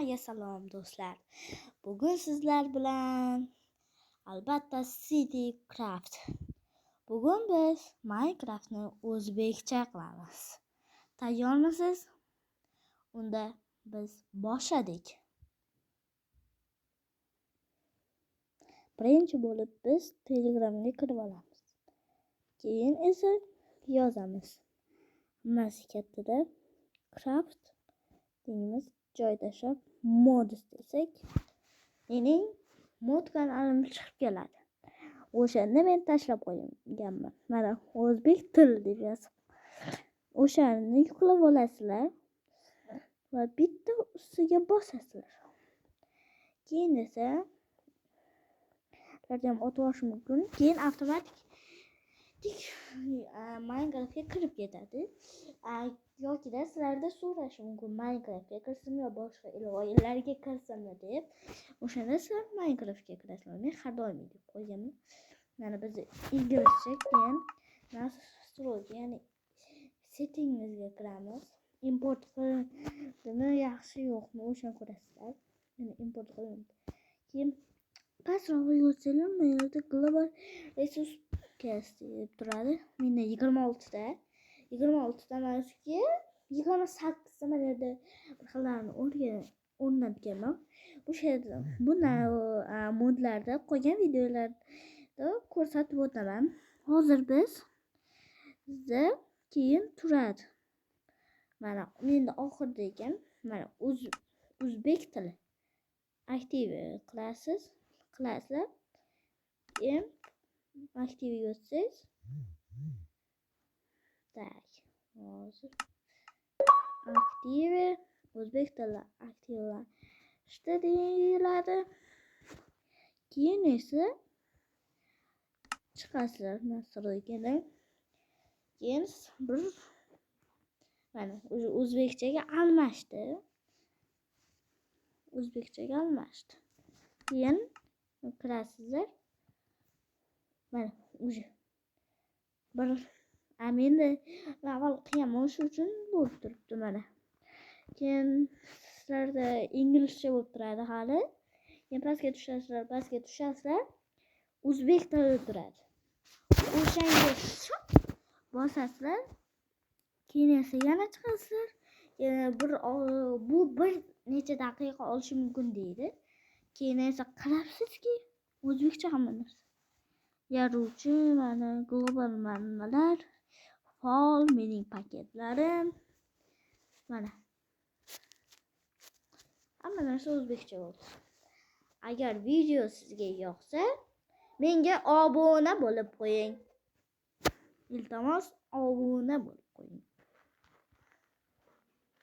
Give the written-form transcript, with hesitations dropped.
Hammaga salom do'stlar. Bugun sizlar bilan albatta Citycraft. Bugun biz Minecraftni o'zbekcha qilamiz. Tayyormisiz? Unda biz boshladik. Birinchi bo'lib biz Telegramga kirib olamiz. Keyin esa yozamiz. Hammasi kattada craft deymiz. Joy tashlab mod desak, mening mod kanalim chiqib keladi. O'shanda men tashlab qo'yganman. Mana o'zbek tili deb yozib. O'shani yuklab olasizlar va bitta ustiga bosasizlar. Keyin esa ham o'tirish mumkin. Keyin avtomatik Minecraftga kirib ketadi. Yoki sizlarda so'rash mumkin, Minecraftga kirsam yo boshqa ilovalarga kirsammi deb. O'shanda sizlar Minecraftga kirasizlar. Men har doim deb qo'yganman. Mana biz inglizcha keyin nastroyga, ya'ni settingizga kiramiz. Import qilindimi, yaxshi yo'qmi o'shani ko'rasizlar. Mana import qilindi. Keyin pastroq yozsanglar, mana yerda global resource cast deb turadi. Menda 26 ta. 26 ta emasga 28 ta mana yerda bir xillarni o'rnatganman. Bunday modlarda qo'ygan videolarda ko'rsatib o'taman. Hozir bizda keyin turadi. Mana menda oxirida ekan. Mana o'zbek tili aktiv qilasizlar. Keyin aktiv yozsangiz, tak, hozir aktiv o'zbek tili aktivlashdi deyiladi. Keyin esa chiqasizlar nastroykadan. Keyin bir mana o'zbekchaga almashdi. Keyin kirasizlar. Mana o'sha bir menda avval qilganman, shu uchun bo'lib turibdi mana. Keyin sizlarda inglizcha bo'lib turadi hali. Keyin pastga tushasizlar. O'zbek tilida turadi. O'shanga bosasizlar. Keyin esa yana chiqasizlar. Bu bir necha daqiqa olishi mumkin deydi. Keyin esa qarabsizki, o'zbekcha hamma narsa. Yaruvchi, mana global manbalar, fol, mening paketlarim. Mana hamma narsa o'zbekcha bo'ldi. Agar video sizga yoqsa, menga obuna bo'lib qo'ying. Iltimos, obuna bo'lib qo'ying.